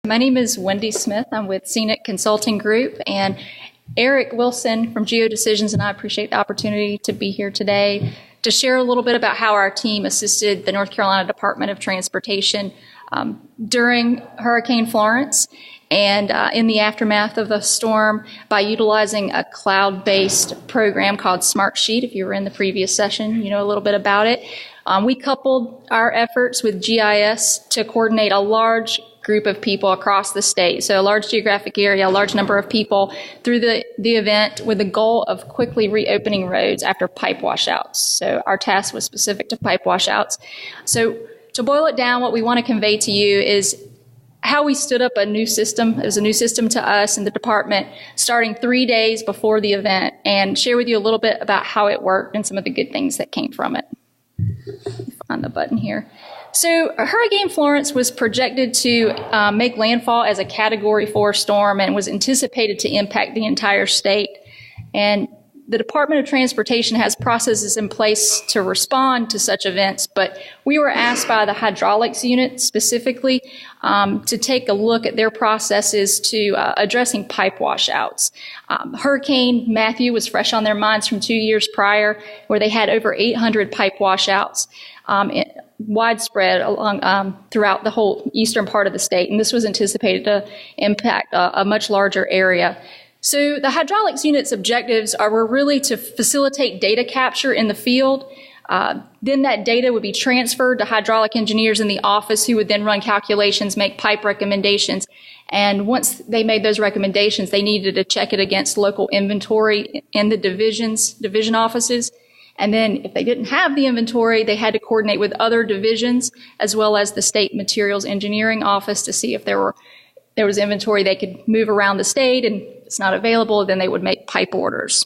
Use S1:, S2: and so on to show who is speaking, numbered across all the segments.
S1: My name is Wendy Smith. I'm with Scenic Consulting Group, and Eric Wilson from GeoDecisions and I appreciate the opportunity to be here today to share a little bit about how our team assisted the North Carolina Department of Transportation during Hurricane Florence and in the aftermath of the storm by utilizing a cloud-based program called Smartsheet. If you were in the previous session, you know a little bit about it. We coupled our efforts with GIS to coordinate a large group of people across the state, so a large geographic area, a large number of people through the event with the goal of quickly reopening roads after pipe washouts. So our task was specific to pipe washouts. So to boil it down, what we want to convey to you is how we stood up a new system. It was a new system to us in the department starting 3 days before the event, and share with you a little bit about how it worked and some of the good things that came from it. Find the button here. So Hurricane Florence was projected to make landfall as a Category 4 storm and was anticipated to impact the entire state. And the Department of Transportation has processes in place to respond to such events, but we were asked by the hydraulics unit specifically to take a look at their processes to addressing pipe washouts. Hurricane Matthew was fresh on their minds from 2 years prior, where they had over 800 pipe washouts widespread along throughout the whole eastern part of the state, and this was anticipated to impact a much larger area. So the hydraulics unit's objectives were really to facilitate data capture in the field. Then that data would be transferred to hydraulic engineers in the office who would then run calculations, make pipe recommendations. And once they made those recommendations, they needed to check it against local inventory in the division offices. And then if they didn't have the inventory, they had to coordinate with other divisions as well as the State Materials Engineering Office to see if there was inventory they could move around the state, and if it's not available, then they would make pipe orders.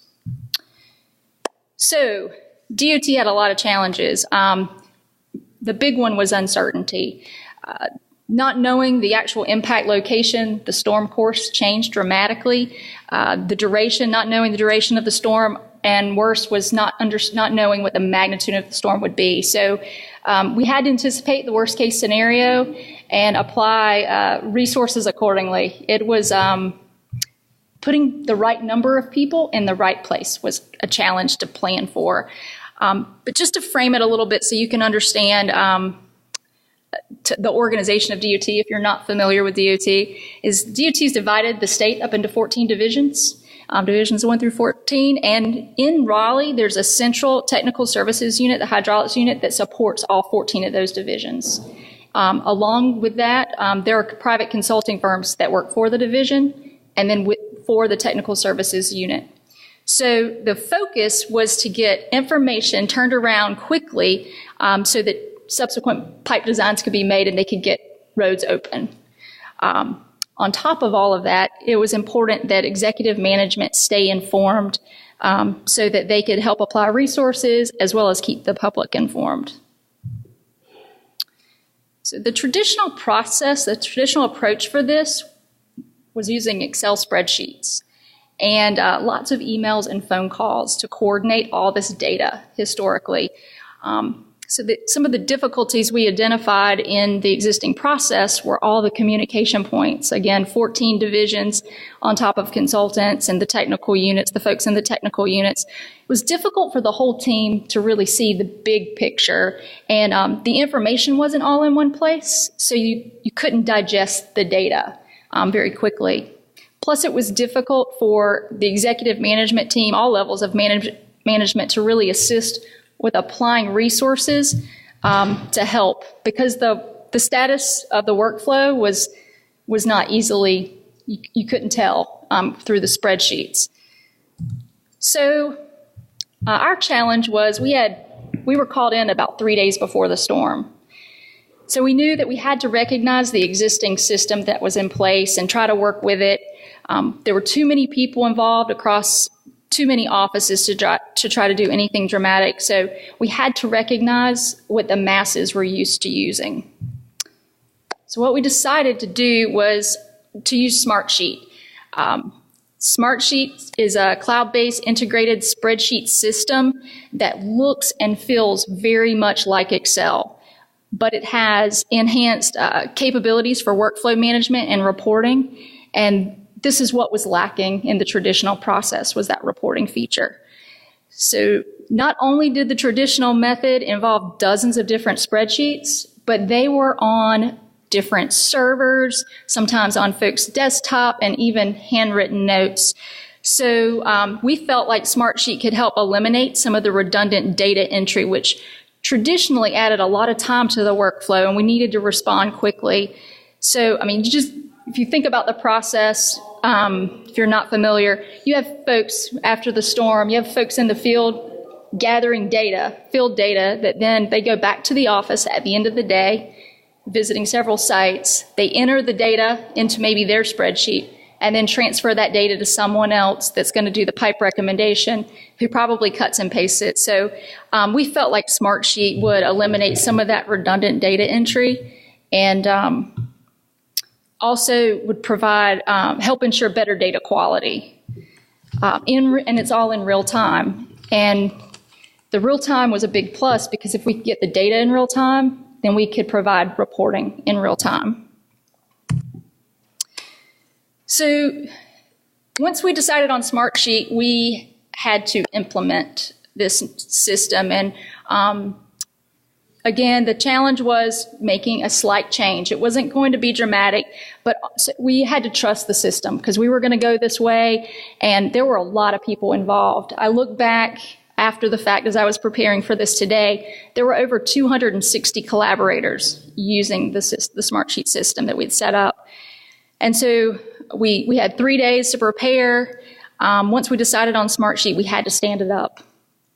S1: So DOT had a lot of challenges. The big one was uncertainty. Not knowing the actual impact location, the storm course changed dramatically. Not knowing the duration of the storm, and worse was not knowing what the magnitude of the storm would be. So we had to anticipate the worst case scenario and apply resources accordingly. It was putting the right number of people in the right place was a challenge to plan for. But just to frame it a little bit so you can understand the organization of DOT, if you're not familiar with DOT, is DOT's divided the state up into 14 divisions. Divisions 1 through 14, and in Raleigh, there's a central technical services unit, the hydraulics unit, that supports all 14 of those divisions. Along with that, there are private consulting firms that work for the division and then for the technical services unit. So the focus was to get information turned around quickly so that subsequent pipe designs could be made and they could get roads open. On top of all of that, it was important that executive management stay informed so that they could help apply resources as well as keep the public informed. So the traditional process, the traditional approach for this was using Excel spreadsheets and lots of emails and phone calls to coordinate all this data historically. So some of the difficulties we identified in the existing process were all the communication points. Again, 14 divisions on top of consultants and the technical units, the folks in the technical units. It was difficult for the whole team to really see the big picture, and the information wasn't all in one place, so you couldn't digest the data very quickly. Plus, it was difficult for the executive management team, all levels of management, to really assist with applying resources to help, because the status of the workflow was not easily, you couldn't tell through the spreadsheets. So our challenge was we were called in about 3 days before the storm. So we knew that we had to recognize the existing system that was in place and try to work with it. There were too many people involved across too many offices to try to do anything dramatic. So we had to recognize what the masses were used to using. So what we decided to do was to use Smartsheet. Smartsheet is a cloud-based integrated spreadsheet system that looks and feels very much like Excel. but it has enhanced capabilities for workflow management and reporting. And this is what was lacking in the traditional process, was that reporting feature. So not only did the traditional method involve dozens of different spreadsheets, but they were on different servers, sometimes on folks' desktop, and even handwritten notes. So we felt like Smartsheet could help eliminate some of the redundant data entry, which traditionally added a lot of time to the workflow, and we needed to respond quickly. So, I mean, just if you think about the process, if you're not familiar, you have folks after the storm, you have folks in the field gathering data, field data, that then they go back to the office at the end of the day, visiting several sites. They enter the data into maybe their spreadsheet and then transfer that data to someone else that's going to do the pipe recommendation, who probably cuts and pastes it. So we felt like Smartsheet would eliminate some of that redundant data entry, and also would provide, help ensure better data quality. And it's all in real time. And the real time was a big plus, because if we could get the data in real time, then we could provide reporting in real time. So once we decided on Smartsheet, we had to implement this system. And again, the challenge was making a slight change. It wasn't going to be dramatic, but we had to trust the system, because we were going to go this way, and there were a lot of people involved. I look back after the fact, as I was preparing for this today, there were over 260 collaborators using the Smartsheet system that we'd set up. And so we had 3 days to prepare. Once we decided on Smartsheet, we had to stand it up.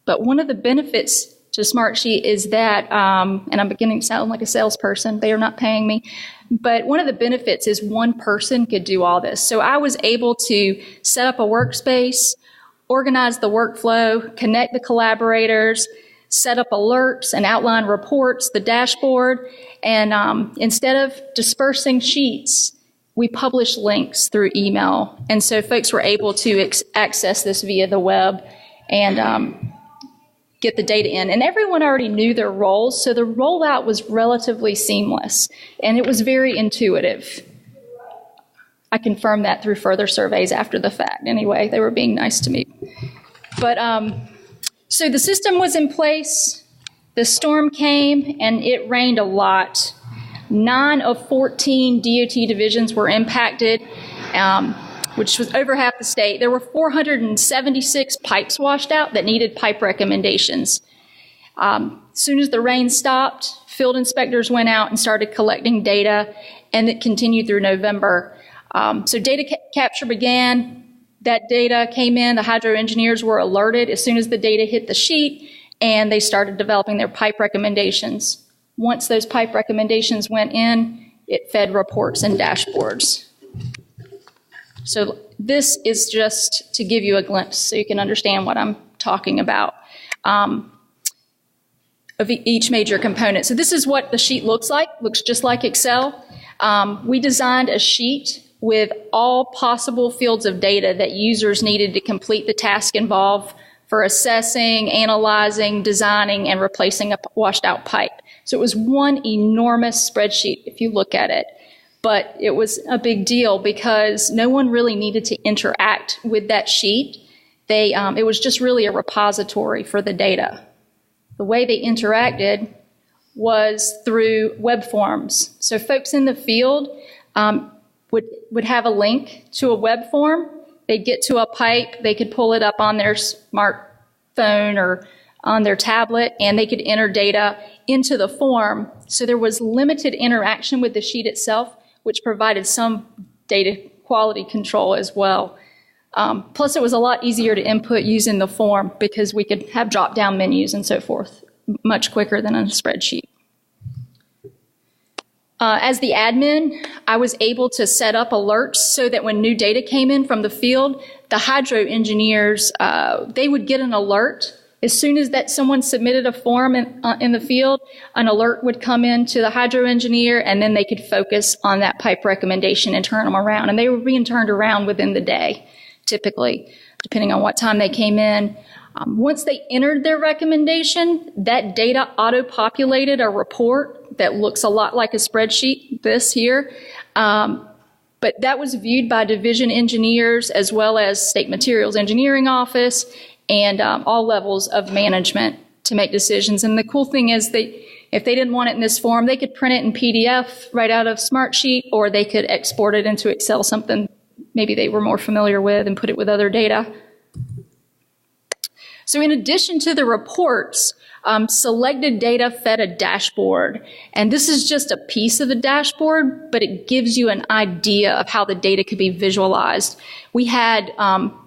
S1: But one of the benefits to Smartsheet is that, and I'm beginning to sound like a salesperson, they are not paying me, but one of the benefits is one person could do all this. So I was able to set up a workspace, organize the workflow, connect the collaborators, set up alerts and outline reports, the dashboard, and instead of dispersing sheets, we published links through email. And so folks were able to access this via the web and get the data in. And everyone already knew their roles, so the rollout was relatively seamless, and it was very intuitive. I confirmed that through further surveys after the fact. Anyway, they were being nice to me. But so the system was in place, the storm came, and it rained a lot. 9 of 14 DOT divisions were impacted, which was over half the state. There were 476 pipes washed out that needed pipe recommendations. As soon as the rain stopped, field inspectors went out and started collecting data, and it continued through November. So data capture began. That data came in. The hydro engineers were alerted as soon as the data hit the sheet, and they started developing their pipe recommendations. Once those pipe recommendations went in, it fed reports and dashboards. So this is just to give you a glimpse so you can understand what I'm talking about of each major component. So this is what the sheet looks like. Looks just like Excel. We designed a sheet with all possible fields of data that users needed to complete the task involved for assessing, analyzing, designing, and replacing a washed out pipe. So it was one enormous spreadsheet if you look at it. But it was a big deal because no one really needed to interact with that sheet. It was just really a repository for the data. The way they interacted was through web forms. So folks in the field would have a link to a web form. They'd get to a pipe, they could pull it up on their smartphone or on their tablet, and they could enter data into the form. So there was limited interaction with the sheet itself, which provided some data quality control as well. Plus, it was a lot easier to input using the form because we could have drop-down menus and so forth much quicker than on a spreadsheet. As the admin, I was able to set up alerts so that when new data came in from the field, the hydro engineers, they would get an alert. As soon as that someone submitted a form in the field, an alert would come in to the hydro engineer, and then they could focus on that pipe recommendation and turn them around. And they were being turned around within the day, typically, depending on what time they came in. Once they entered their recommendation, that data auto-populated a report that looks a lot like a spreadsheet, this here. But that was viewed by division engineers as well as state materials engineering office and all levels of management to make decisions. And the cool thing is if they didn't want it in this form, they could print it in PDF right out of Smartsheet, or they could export it into Excel, something maybe they were more familiar with, and put it with other data. So in addition to the reports, selected data fed a dashboard. And this is just a piece of the dashboard, but it gives you an idea of how the data could be visualized. We had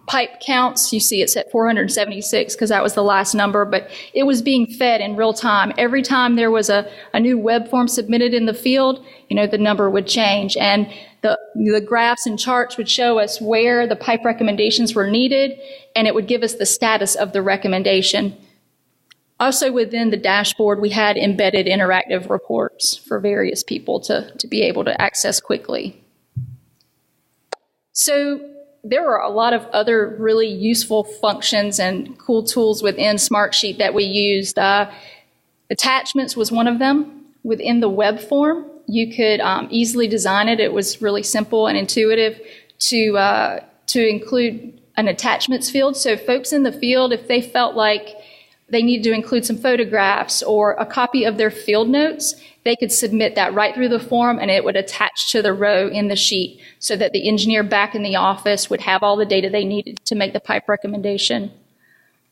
S1: pipe counts. You see it's at 476 because that was the last number, but it was being fed in real time. Every time there was a new web form submitted in the field, the number would change. And the graphs and charts would show us where the pipe recommendations were needed, and it would give us the status of the recommendation. Also within the dashboard, we had embedded interactive reports for various people to be able to access quickly. So there were a lot of other really useful functions and cool tools within Smartsheet that we used. Attachments was one of them. Within the web form, you could easily design it. It was really simple and intuitive to include an attachments field. So folks in the field, if they felt like they needed to include some photographs or a copy of their field notes, they could submit that right through the form, and it would attach to the row in the sheet so that the engineer back in the office would have all the data they needed to make the pipe recommendation.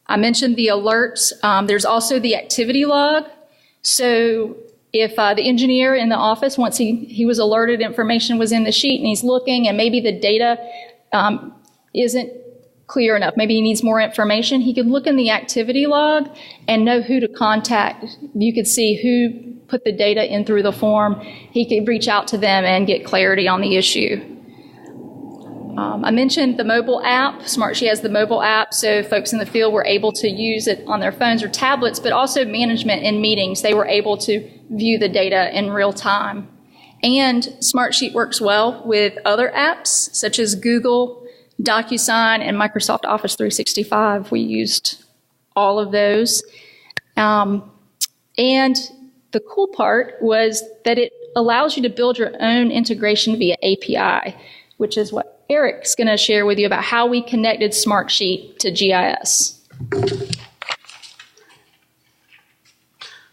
S1: I mentioned the alerts. There's also the activity log. So if the engineer in the office, once he was alerted information was in the sheet and he's looking and maybe the data isn't clear enough, maybe he needs more information, he could look in the activity log and know who to contact. You could see who put the data in through the form. He could reach out to them and get clarity on the issue. I mentioned the mobile app. Smartsheet has the mobile app, so folks in the field were able to use it on their phones or tablets, but also management in meetings. They were able to view the data in real time. And Smartsheet works well with other apps, such as Google, DocuSign, and Microsoft Office 365. We used all of those. And the cool part was that it allows you to build your own integration via API, which is what Eric's going to share with you about how we connected Smartsheet to GIS.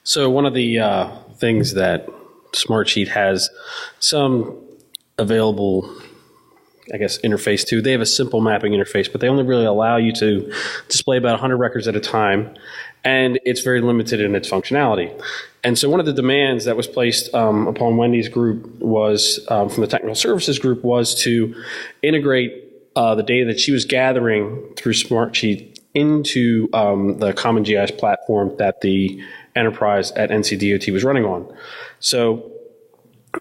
S2: So one of the things that Smartsheet has some available, I guess, interface to, they have a simple mapping interface, but they only really allow you to display about 100 records at a time, and it's very limited in its functionality. And so one of the demands that was placed upon Wendy's group was, from the technical services group, was to integrate the data that she was gathering through Smartsheet into the common GIS platform that the enterprise at NCDOT was running on. So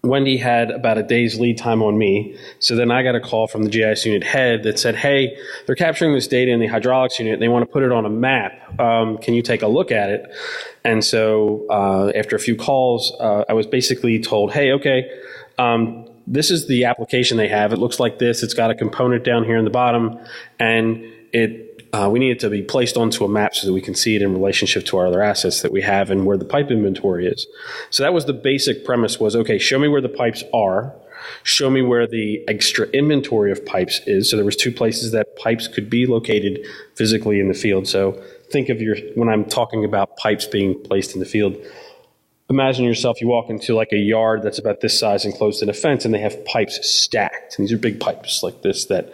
S2: Wendy had about a day's lead time on me. So then I got a call from the GIS unit head that said, hey, they're capturing this data in the hydraulics unit and they want to put it on a map. Can you take a look at it? And so after a few calls, I was basically told, hey, okay, this is the application they have. It looks like this. It's got a component down here in the bottom, and we need it to be placed onto a map so that we can see it in relationship to our other assets that we have and where the pipe inventory is. So that was the basic premise was, okay, show me where the pipes are. Show me where the extra inventory of pipes is. So there was two places that pipes could be located physically in the field. So think of when I'm talking about pipes being placed in the field, imagine yourself, you walk into like a yard that's about this size enclosed in a fence, and they have pipes stacked. And these are big pipes like this that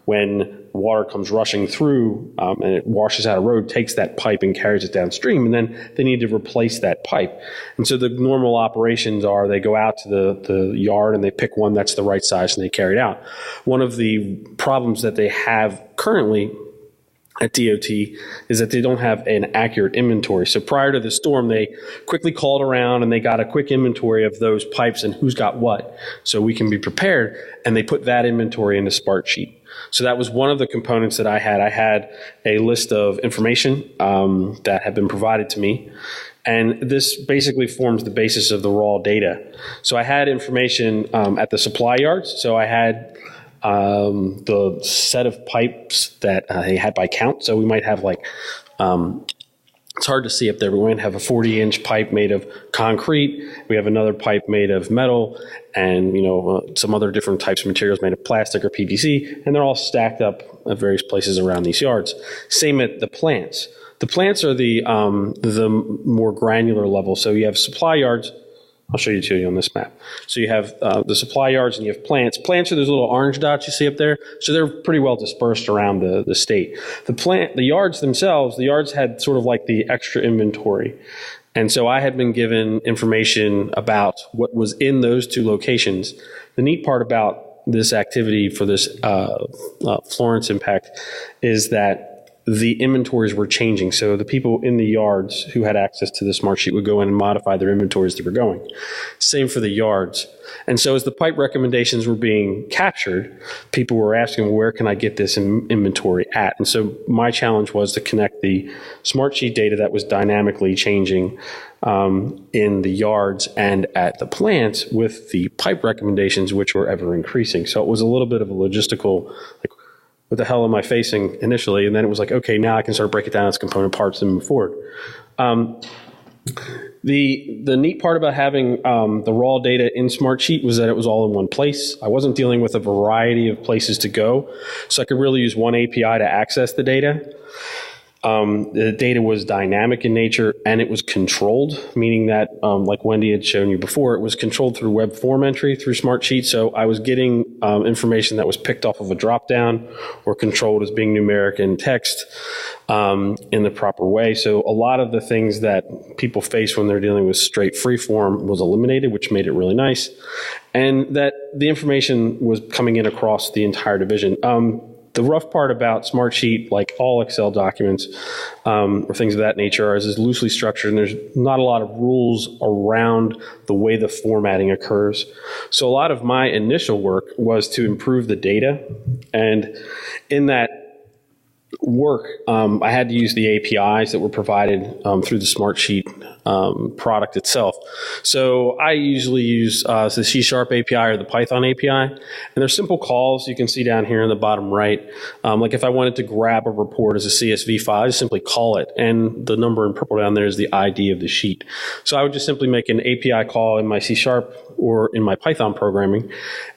S2: when water comes rushing through and it washes out a road, takes that pipe and carries it downstream, and then they need to replace that pipe. And so the normal operations are they go out to the yard and they pick one that's the right size and they carry it out. One of the problems that they have currently at DOT is that they don't have an accurate inventory. So prior to the storm, they quickly called around and they got a quick inventory of those pipes and who's got what, so we can be prepared, and they put that inventory into Smartsheet. So that was one of the components that I had. I had a list of information that had been provided to me, and this basically forms the basis of the raw data. So I had information at the supply yards. So I had the set of pipes that they had by count. So we might have like It's hard to see up there, but we're going to have a 40-inch pipe made of concrete. We have another pipe made of metal, and some other different types of materials made of plastic or PVC, and they're all stacked up at various places around these yards. Same at the plants. The plants are the more granular level. So you have supply yards. I'll show you two on this map. So you have the supply yards and you have plants. Plants are those little orange dots you see up there. So they're pretty well dispersed around the state. The yards themselves, the yards had sort of like the extra inventory. And so I had been given information about what was in those two locations. The neat part about this activity for this Florence impact is that the inventories were changing. So the people in the yards who had access to the smart sheet would go in and modify their inventories that were going. Same for the yards. And so as the pipe recommendations were being captured, people were asking, where can I get this inventory at? And so my challenge was to connect the smart sheet data that was dynamically changing in the yards and at the plants with the pipe recommendations, which were ever increasing. So it was a little bit of a logistical, like, what the hell am I facing initially? And then it was like, okay, now I can start to break it down as component parts and move forward. The neat part about having the raw data in Smartsheet was that it was all in one place. I wasn't dealing with a variety of places to go, so I could really use one API to access the data. The data was dynamic in nature and it was controlled, meaning that, like Wendy had shown you before, it was controlled through web form entry through Smartsheet. So I was getting information that was picked off of a dropdown or controlled as being numeric in text in the proper way. So a lot of the things that people face when they're dealing with straight free form was eliminated, which made it really nice. And that the information was coming in across the entire division. The rough part about Smartsheet, like all Excel documents or things of that nature, is loosely structured, and there's not a lot of rules around the way the formatting occurs. So a lot of my initial work was to improve the data, and in that work, I had to use the APIs that were provided through the Smartsheet product itself. So I usually use the C# API or the Python API, and they're simple calls you can see down here in the bottom right. Like if I wanted to grab a report as a CSV file, I just simply call it, and the number in purple down there is the ID of the sheet. So I would just simply make an API call in my C# or in my Python programming,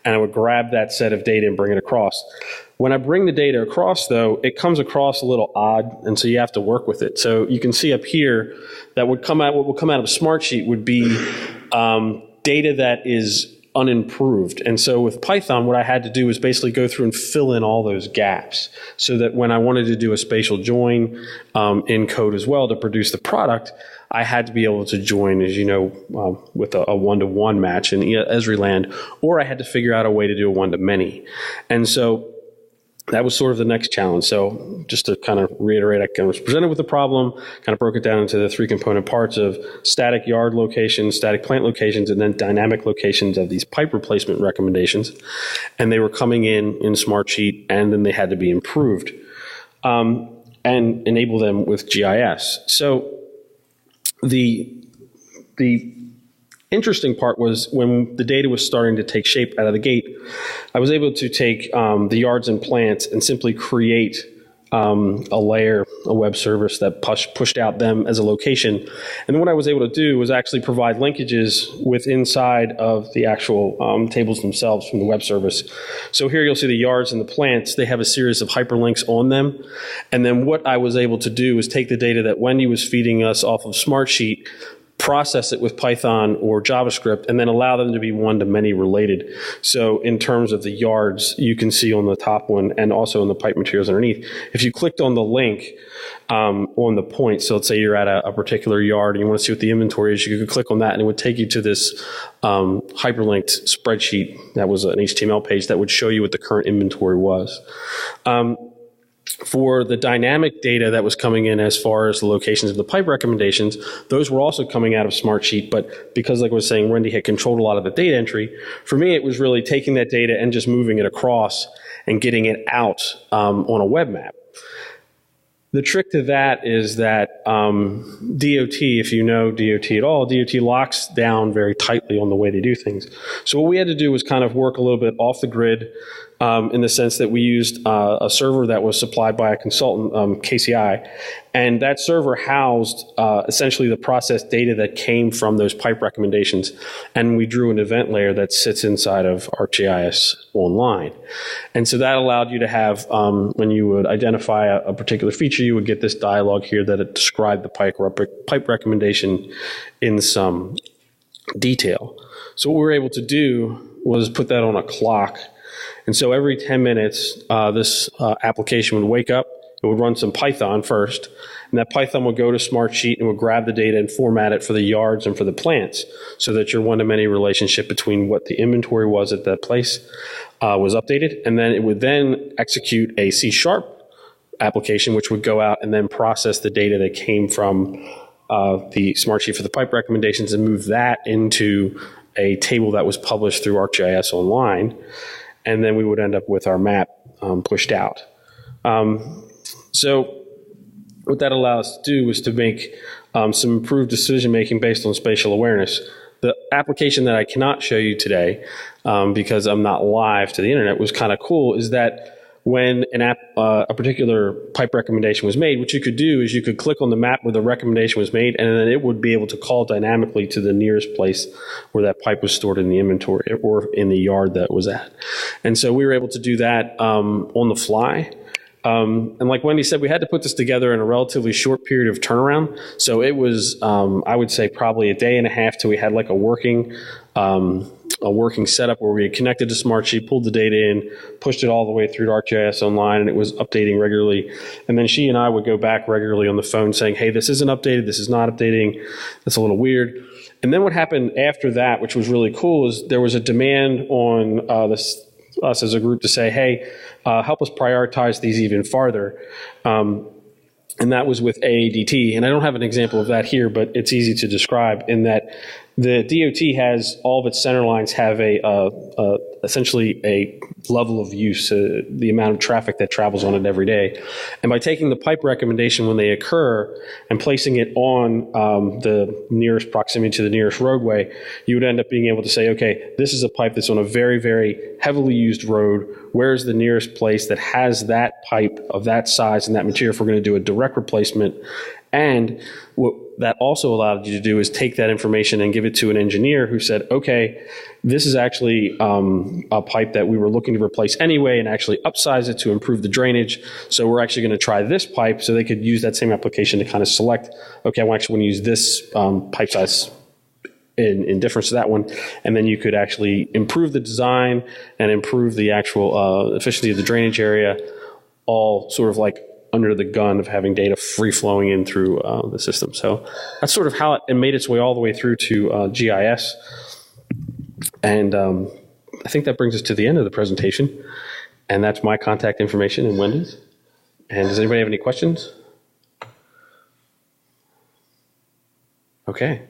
S2: and I would grab that set of data and bring it across. When I bring the data across, though, it comes across a little odd, and so you have to work with it. So you can see up here that what will come out of Smartsheet would be data that is unimproved. And so with Python, what I had to do was basically go through and fill in all those gaps so that when I wanted to do a spatial join in code as well to produce the product, I had to be able to join, as you know, with a one-to-one match in Esriland, or I had to figure out a way to do a one-to-many. And so that was sort of the next challenge. So just to kind of reiterate, I was presented with the problem, kind of broke it down into the three component parts of static yard locations, static plant locations, and then dynamic locations of these pipe replacement recommendations. And they were coming in Smartsheet, and then they had to be improved and enable them with GIS. So the interesting part was when the data was starting to take shape out of the gate, I was able to take the yards and plants and simply create a layer, a web service that pushed out them as a location. And then what I was able to do was actually provide linkages with inside of the actual tables themselves from the web service. So here you'll see the yards and the plants. They have a series of hyperlinks on them. And then what I was able to do was take the data that Wendy was feeding us off of Smartsheet, process it with Python or JavaScript, and then allow them to be one-to-many related. So in terms of the yards, you can see on the top one and also in the pipe materials underneath. If you clicked on the link on the point, so let's say you're at a particular yard and you want to see what the inventory is, you could click on that and it would take you to this hyperlinked spreadsheet that was an HTML page that would show you what the current inventory was. For the dynamic data that was coming in as far as the locations of the pipe recommendations, those were also coming out of Smartsheet, but because, like I was saying, Wendy had controlled a lot of the data entry, for me it was really taking that data and just moving it across and getting it out on a web map. The trick to that is that DOT, if you know DOT at all, DOT locks down very tightly on the way they do things. So what we had to do was kind of work a little bit off the grid, in the sense that we used a server that was supplied by a consultant, KCI, and that server housed essentially the process data that came from those pipe recommendations, and we drew an event layer that sits inside of ArcGIS Online. And so that allowed you to have, when you would identify a particular feature, you would get this dialog here that it described the pipe recommendation in some detail. So what we were able to do was put that on a clock. And so every 10 minutes, this application would wake up, it would run some Python first, and that Python would go to Smartsheet and would grab the data and format it for the yards and for the plants so that your one-to-many relationship between what the inventory was at that place was updated. And then it would then execute a C# application, which would go out and then process the data that came from the Smartsheet for the pipe recommendations and move that into a table that was published through ArcGIS Online. And then we would end up with our map pushed out. So what that allowed us to do was to make some improved decision-making based on spatial awareness. The application that I cannot show you today, because I'm not live to the internet, was kind of cool, is that when a particular pipe recommendation was made, what you could do is you could click on the map where the recommendation was made, and then it would be able to call dynamically to the nearest place where that pipe was stored in the inventory or in the yard that was at. And so we were able to do that on the fly. And like Wendy said, we had to put this together in a relatively short period of turnaround. So it was, I would say, probably a day and a half till we had like a working setup where we had connected to Smartsheet, pulled the data in, pushed it all the way through to ArcGIS Online, and it was updating regularly. And then she and I would go back regularly on the phone saying, hey, this isn't updated, this is not updating, that's a little weird. And then what happened after that, which was really cool, is there was a demand on us as a group to say, hey, help us prioritize these even farther. And that was with AADT. And I don't have an example of that here, but it's easy to describe in that the DOT has all of its center lines have essentially a level of use, the amount of traffic that travels on it every day. And by taking the pipe recommendation when they occur and placing it on the nearest proximity to the nearest roadway, you would end up being able to say, okay, this is a pipe that's on a very, very heavily used road. Where's the nearest place that has that pipe of that size and that material if we're going to do a direct replacement? And what that also allowed you to do is take that information and give it to an engineer who said, okay, this is actually a pipe that we were looking to replace anyway and actually upsize it to improve the drainage. So we're actually going to try this pipe, so they could use that same application to kind of select, okay, I actually want to use this pipe size in difference to that one. And then you could actually improve the design and improve the actual efficiency of the drainage area, all sort of like under the gun of having data free flowing in through the system. So that's sort of how it made its way all the way through to GIS. And I think that brings us to the end of the presentation. And that's my contact information and Wendy's. And does anybody have any questions? Okay.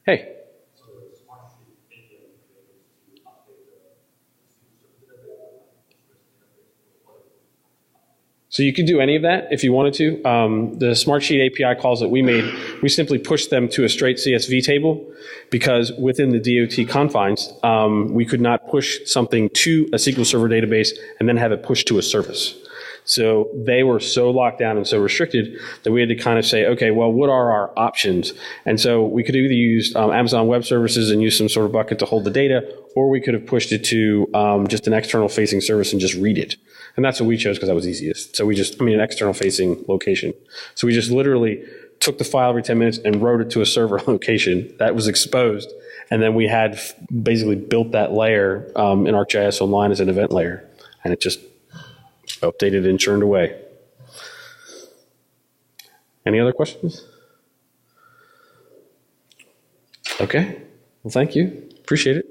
S2: Hey. So you could do any of that if you wanted to. The Smartsheet API calls that we made, we simply pushed them to a straight CSV table because within the DOT confines, we could not push something to a SQL Server database and then have it pushed to a service. So they were so locked down and so restricted that we had to kind of say, okay, well, what are our options? And so we could either use Amazon Web Services and use some sort of bucket to hold the data, or we could have pushed it to just an external facing service and just read it. And that's what we chose because that was easiest. So an external facing location. So we just literally took the file every 10 minutes and wrote it to a server location that was exposed. And then we had basically built that layer in ArcGIS Online as an event layer. And it just updated and churned away. Any other questions? Okay. Well, thank you. Appreciate it.